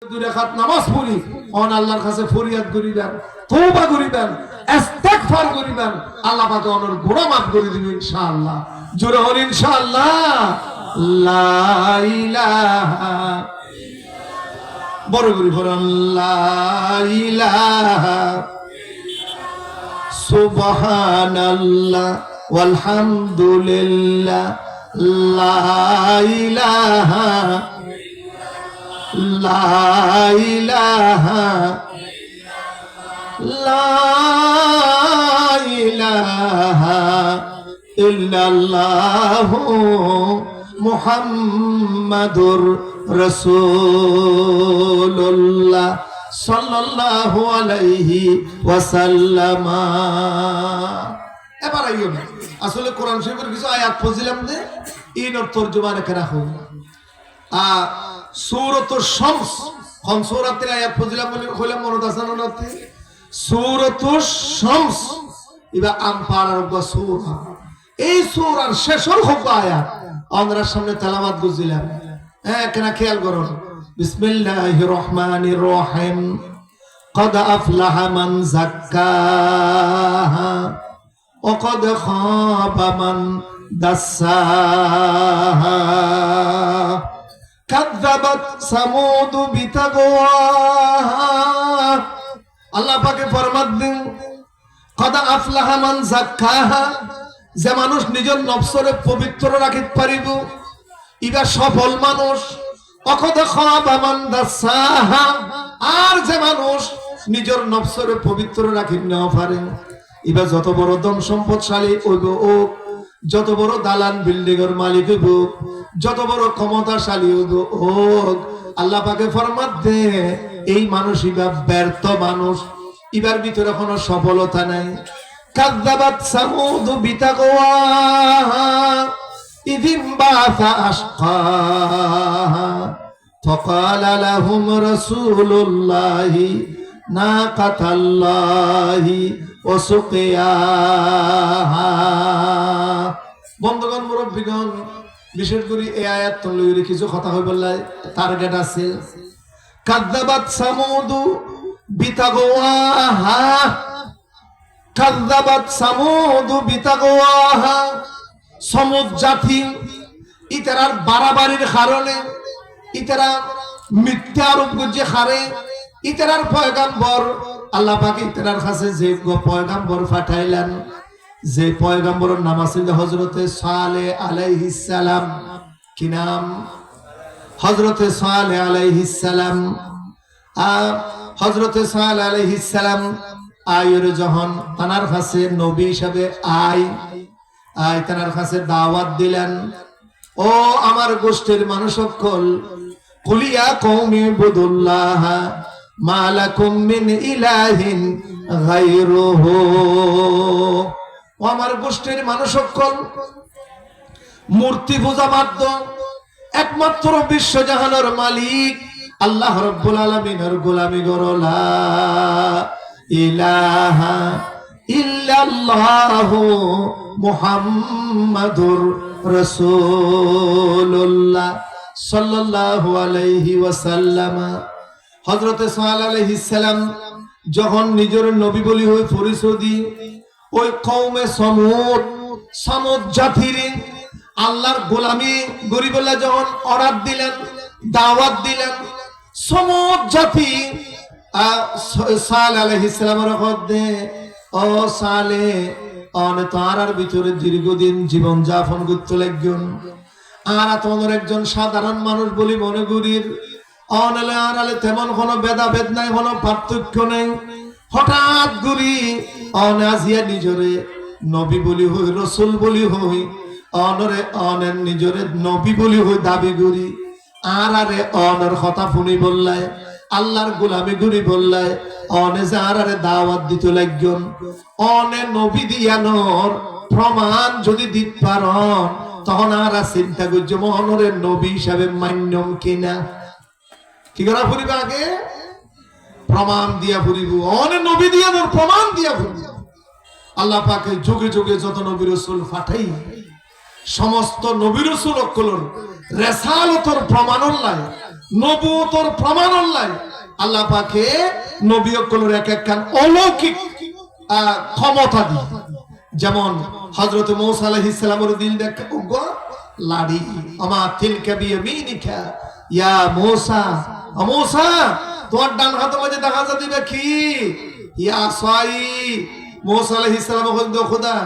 দুই রাকাত নামাজ পড়ি অন আল্লাহর কাছে ফরিয়াদ করিবেন, তওবা করিবেন, ইস্তিগফার করিবেন, আল্লাহ পাক ওনার গুনাহ মাফ করে দিবেন ইনশাআল্লাহ। জোরে হন ইনশাআল্লাহ। লা ইলাহা বড় করে বলেন লা ইলাহা সুবহানাল্লাহ ওয়ালহামদুলিল্লাহ লা ইলাহা লা ইলাহা লা ইলাহা ইল্লাল্লাহু মুহাম্মাদুর রাসূলুল্লাহ সাল্লাল্লাহু আলাইহি ওয়াসাল্লাম। এবার আইয়ো আসলে কোরআন শরীফের কিছু আয়াত ফজিলাম দে ইনর তরজমা রেখে রাখো। সূরাতুশ শামস কোন সূরাতের আয়াত ফজিলাম বলে কইলাম মনে আছে না? সূরাতুশ শামস ইবা আমপারার সূরা, এই সূরার শেষের খুব আয়াত আমরা সামনে তেলাওয়াত বুঝিলাম। হ্যাঁ কেন খেয়াল করুন। বিসমিল্লাহির রহমানির রহিম قد أفلح من زكاها وقد خاب من دساها كذبت ثمود بتقواها। আল্লাহ পাকে ফরমান দেন قد أفلح من زكاها, যে মানুষ নিজের নফসরে পবিত্র রাখিতে পারিব ইবা সফল মানুষ। وقد خاب من دساها, আর যে মানুষ নিজের নফসরে পবিত্র রাখিতে না পারে ইবা যত বড় ধন সম্পদশালী হইব ও, যত বড় দালান বিল্ডিং এর মালিক হইব, যত বড় ক্ষমতাশালী হইব ও, আল্লাহ পাকে ফরমান দে এই মানুষ ইবা ব্যর্থ মানুষ, ইবার ভিতরে কোনো সফলতা নাই। কাযযাবাত সামুদ বিতাকওয়াহা ইযিম বাসা আশকাহা ফাকালা লাহুম রাসূলুল্লাহি নাকাতাল্লাহি ওয়া সুকিয়াহা। বন্ধুগণ মুরব্বিগণ, বিশেষ করে এই আয়াত তলুইরে কিছু কথা হই বললাই টার্গেট আছে। কাযযাবাত সামুদ বিতাকওয়াহা, কাযযাবাত সামুদ বিতাকওয়াহা, সমুদ জাতি ইতারার বাড়াবাড়ির কারণে, ইতারা মিথ্যা আরোপ করছে হারে, ইতারার পয়গাম্বর আল্লাহ পাক ইতারার কাছে যে পয়গাম্বর পাঠাইলেন, যে পয়গাম্বরের নাম আছে হযরতে সালেহ আলাইহিস সালাম। কি নাম? হযরতে সালেহ আলাইহিস সালাম। হযরতে সালেহ আলাইহিস সালাম আয়ের যখন তানার কাছে নবী হিসাবে আয় তানার কাছে দাওয়াত দিলেন, ও আমার গোষ্ঠীর মানুষ সকল, কুলিয়া কওমি বুদুল্লাহ মা লাকুম মিন ইলাহিন গায়রুহু। ও আমার গোষ্ঠীর মানুষ সকল, মূর্তি পূজা বাদ, একমাত্র বিশ্বজাহানের মালিক আল্লাহ রাব্বুল আলামিনের গোলামি করো। লা ইলাহা ইল্লাল্লাহু মুহাম্মাদুর রাসূলুল্লাহ সাল্লাল্লাহু আলাইহি ওয়াসাল্লাম। হযরতে সালেহ আলাইহিস সালাম যখন নিজের নবী বলি হয়ে পরিচয় দিয়ে ওই কওমে সমুদ জাতির আল্লাহর গোলামি গরিবুল্লাহ যখন অর্ডার দিলেন, দাওয়াত দিলেন, সমুদ জাতি সালেহ আলাইহিস সালামের হদে ও সালেহ অনে তার ভিতরে দীর্ঘদিন জীবন যাপন করতে লাগবেন, আর তোমাদের একজন সাধারণ মানুষ বলি মনে করির অনলে আড়ালে তেমন কোনো ভেদাভেদ নাই, কোনো পার্থক্য নেই। হঠাৎ করি অনাজিয়া নিজরে নবী বলি হই, রসুল বলি হই, অনরে অনের নিজরে নবী বলি হই দাবি করি, আর আরে অনের কথা শুনি বললাই, আল্লাহর গোলামি করি বললাই, অনে যে আর আরে দাওয়াত দিতে লাগবেন, অনে নবী দিয়ানোর প্রমাণ যদি দিতে পারন তখন আর চিন্তা করছে মহনরের নবী হিসাবে মান্যম কিনা। কি করা ফুরিব? আগে প্রমাণ দিয়া ফুরিব, অনে নবী দিয়ানোর প্রমাণ দিয়া ফুরিব। আল্লাহ পাকে যুগে যুগে যত নবী রাসূল পাঠাই সমস্ত নবী রাসূল অকলর রেসালতর প্রমাণ নাই, নবুয়তর প্রমাণ আল্লাহ আল্লাহ পাকে নবী সকলের এক এক খান অলৌকিক ক্ষমতা দি। যেমন হযরত মূসা আলাইহিস সালামের দিল দেখা উগো লাড়ি আমা তিলকা বিয়ামিনিকা ইয়া মূসা, ও মূসা তোমার ডান হাতে মধ্যে দেখা যা দিবে কি? ইয়া সাই মূসা আলাইহিস সালাম বলেন খোদা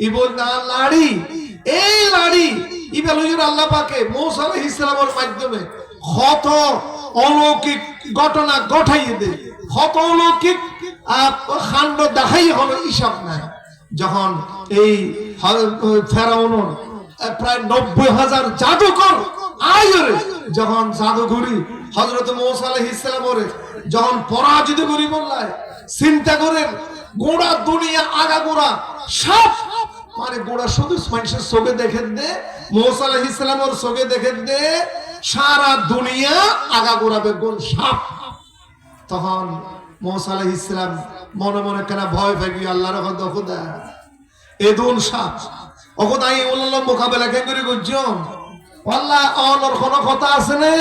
ইবল না লাড়ি, এই লাড়ি ইবেল হুজুর আল্লাহ পাকে মূসা আলাইহিস সালামের মাধ্যমে কত অলৌকিক ঘটনা ঘটাইয়ে দেয়, কত অলৌকিক কাণ্ড দেখাই হলো হিসাব নাই। যখন এই ফেরাউনের প্রায় 90,000 জাদুকর আইরে যখন জাদুঘরি হযরত মূসা আলাইহিস সালামের যখন পরাজিত করি বললায়, চিন্তা করেন গোড়া দুনিয়া আগাগোড়া সব মানে গোড়া শুধু মানুষের চোখে দেখে দে, মূসা আলাইহিস সালামের চোখে দেখে দে সারা দুনিয়া আগাগোড়া বেগুন সাপ। তখন মূসা আলাইহিস সালাম মনে মনে কেন ভয় পাই আল্লাহর কথা খোদা এদুন সাপ অখোদাই ওল্লাহ মোকাবেলা কে করে করছো আল্লাহ অনর কোনো কথা আছে না?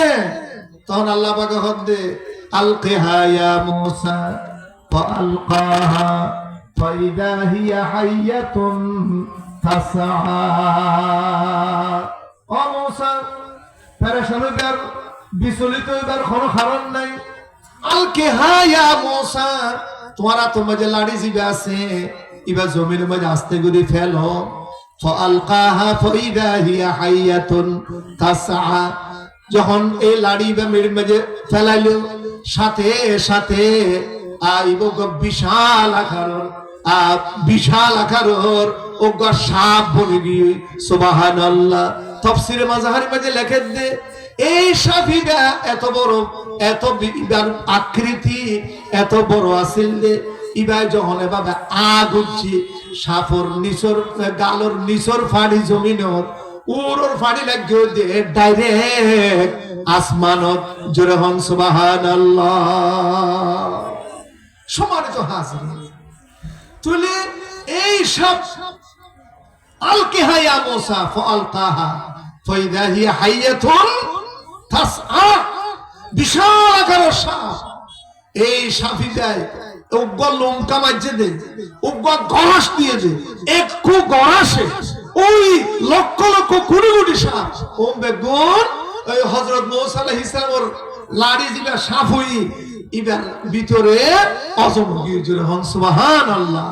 তখন আল্লাহ পাকে হদ্দে আলকিহা ইয়া মূসা ফাআলকাহা ফাইদা হিয়া হাইয়াতুন তাসআ। ও মূসা পেরেশান হইবার বিচলিত হইবার কোনো কারণ নাই। আলকিহা ইয়া মূসা তোমার তো মাঝে লাড়ি জিবে আছে ইবা জমির মাঝে আস্তে করে ফেলো। ফাআলকাহা ফাইদা হিয়া হাইয়াতুন তাসআ। যখন এই লাড়ি বা মেয়ের মাঝে ফেলাইলো সাথে সাথে বিশাল আকারের ওগা সাপ বনে গিয়ে সুবহানাল্লাহ। তাফসীরে মাজাহারি মাঝে লেখেন দে এই সাপিটা এত বড় এত আকৃতি এত বড় আছিল দে ইবা যখন এভাবে আগ উঠছে সাপর নিচর গালর নিচর ফাড়ি জমিনত উড়োর ফাড়ি লাগিয়ে দিয়ে ডাইরেক্ট আসমানত জোরে হন সুবহানাল্লাহ। সম্মানিত হাজির তুলে এই সব আলকিহা ইয়া মূসা ফাআলকাহা ফাইদা হিয়া হাইয়াতুন তাসআ। বিশাল আকারের সাপ এই সাপিটায় উগ্র লঙ্কা মাঝে দে উগ্র গরাস দিয়ে দে একটু গরাসে ওই লক্ষ লক্ষ কোটি কোটি সাপ ও বেগুন ওই হযরত মূসা আলাইহিস সালামের লাড়ি দিলা সাপ হই ইবার ভিতরে অজম গিয়ে জোরে হন সুবহানাল্লাহ।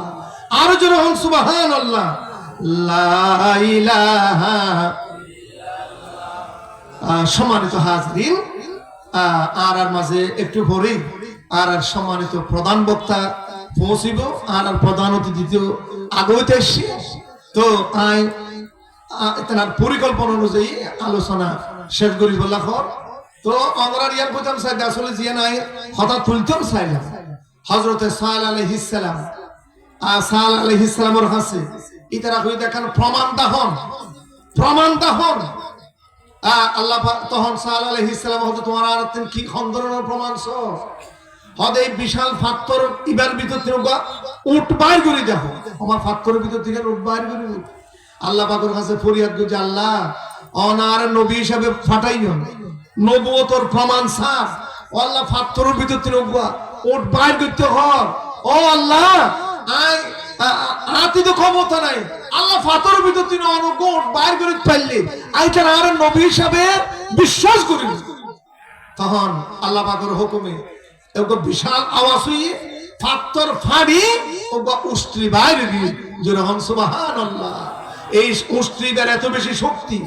আর জোরে হন সুবহানাল্লাহ। লা ইলাহা ইল্লাল্লাহ। সম্মানিত হাজরিন আর মাঝে একটু পরে আর সম্মানিত প্রধান বক্তা পৌঁছিব আর প্রধান অতিথি আগতে তো তার পরিকল্পনা অনুযায়ী আলোচনা শেষ করি বলা তো আমরা ইয়ার প্রথম সাইড আসলে জিয়া নাই হঠাৎ তুলতেও চাইলাম হযরতে সালেহ আলাইহিস সালাম সালেহ আলাইহিস সালামের কাছে ইতারা কই দেখেন প্রমাণ দাহন আল্লাহ তখন সালেহ আলাইহিস সালাম হযরত তোমার আর কি খন্দনের প্রমাণ সব হদে বিশাল পাথর ইবার ভিতর থেকে উট বাইর করে দেখো আমার পাথরের ভিতর থেকে উট বাইর করে আল্লাহ পাকের কাছে ফরিয়াদ করছে আল্লাহ অনার নবী হিসাবে ফাটাইও নবুয়তর প্রমাণ সাফ আল্লাহ পাথরের ভিতর থেকে উট বাইর করতে হয় ও আল্লাহ আতি তো ক্ষমতা নাই আল্লাহ পাথরের ভিতর থেকে অনুগ উট বাইর করে ফেললে আইটার আর নবী হিসাবে বিশ্বাস করি। তখন আল্লাহ পাকের হুকুমে একটা বিশাল আওয়াজ হয়ে পাথর ফাড়ি ওগা উষ্ট্রি বাইরে দিয়ে জোরে হন সুবহানাল্লাহ। এই উষ্ট্রিবার এত বেশি শক্তি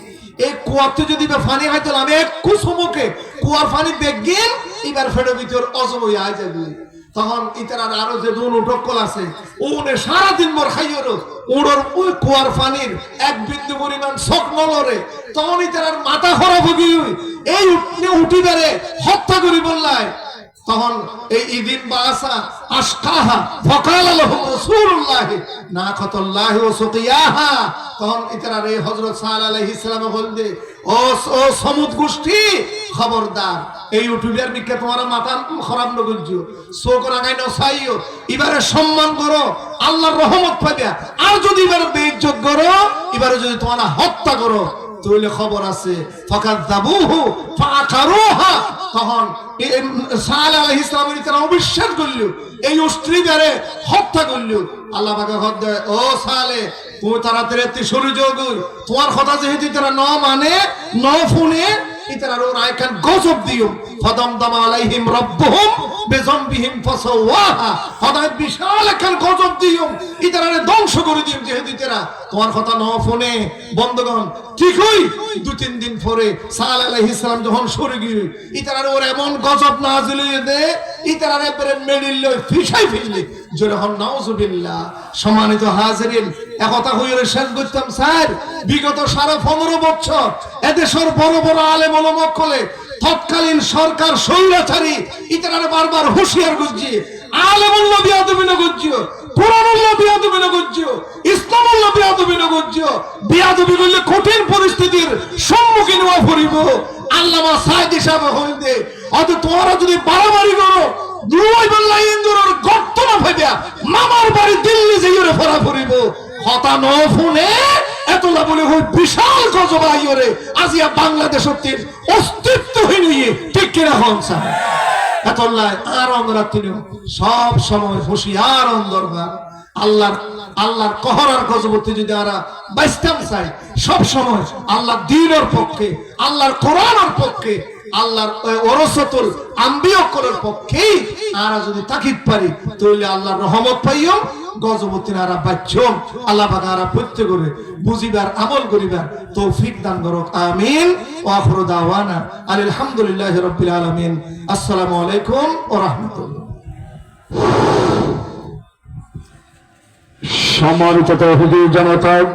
এই কুয়াতে যদি ফানি হয়তো আমি এক কুসমুখে কুয়ার ফানি বেগিন এবার ফেডে ভিতর অজম হয়ে আয় যাবে। তখন ইতারা আরো যে দুন উঠকল আছে ওনে সারাদিন মোর খাইয়র ওড়র ওই কুয়ার ফানির এক বিন্দু পরিমাণ শক নলরে তখন ইতারার মাথা খারাপ হয়ে এই উঠি বেড়ে হত্যা করি বললায়। তখন এই ইদিন বাসা আশকাহা ফাকালা লাহু রাসূলুল্লাহ নাকাতুল্লাহি ওয়া সুকিয়াহা। তখন ইতারা রে হযরত সালেহ আলাইহিস সালাম বলতে ও সমুদ গোষ্ঠী খবরদার এই ইউটিউবের নিকে তোমার মাথা খারাপ ন করছো চোখ রাগাই ন চাইও এবারে সম্মান করো আল্লাহর রহমত পাবে। আর যদি এবারে বেইজ্জত করো এবারে যদি তোমরা হত্যা করো তাহলে খবর আছে ফাকাযাবুহু ফাআকারুহা তখন সালেহ আলাইহিস সালামের তারা অবিশ্বাস করল, এই স্ত্রী বেড়ে হত্যা করল। আল্লাহ পাকে হদ দেয়, ও সালেহ তুমি তাড়াতাড়ি সরে যাও, তোমার কথা যেহেতু তারা ন মানে ন শুনে ইতারার ওর আইকান গজব দিও। ফাদামদামা আলাইহিম রাব্বুহুম বিযামবিহিম ফাসাওয়াহা, হদায় বিশাল একখান গজব দিও, ইতারারে ধ্বংস করে দিও যেহেতু ইতারা তোমার কথা ন শুনে। বন্ধুগণ, ঠিকই 2-3 দিন পরে সালেহ আলাইহিস সালাম যখন সরে গিয়ে ইতারার ওর এমন গজব নাযিল হয়ে দে, ইতারারে পরে মেডিল ফিসাই ফেললে। জোরে হন নাউযুবিল্লাহ। সম্মানিত হাজিরিন, একথা হইরে শেষ করতাম স্যার, বিগত 15.5 বছর এদেশের বড় বড় আলেম ওলামা কলে তৎকালীন সরকার স্বৈরাচারী ইতারারে বারবার হুঁশিয়ার করছে, আলেমুল্লাহ বিয়াদবি না করছিও, কোরআনুল্লাহ বিয়াদবি না করছিও, ইসলামুল্লাহ বিয়াদবি না করছিও। বিয়াদবি করলে কঠিন পরিস্থিতির সম্মুখীন হওয়া পড়িব। আল্লামা সাইদি সাহেব হইতে অত তোমরা যদি বাড়াবাড়ি করো, দুই বেলা ইন্দুরের গর্ত না ভাইবা মামার বাড়ি দিল্লি যাইরে ফরা পড়িব। হতা ন শুনে এতলা বলে হই বিশাল গজব আইরে আজিয়া বাংলাদেশের অস্তিত্বহীন হইয়ে ঠিক কিনা হন সাহেব। এতলাই আর আমরা তিনি সব সময় হুঁশিয়ার অন্দরবার আল্লাহর কহরার গজবতে যদি আমরা বাইস্তাম চাই, সব সময় আল্লাহ দ্বীনের পক্ষে, আল্লাহর কোরআনের পক্ষে, আল্লাহর ওরসতুল আম্বিয়ার পক্ষেই আমরা যদি তাকিদ পারি, তাহলে আল্লাহর রহমত পাইও, গজবতী আরা বাচ্চম। আল্লাহ পাক আরা প্রত্যেক করে বুঝিবার আমল করিবার তৌফিক দান করুক। আমিন। ওয়া আখিরু দাওয়ানা আলহামদুলিল্লাহি রাব্বিল আলামিন। আসসালামু আলাইকুম ওয়া রাহমাতুল্লাহ। সম্মানিত তৌহিদি জনতা,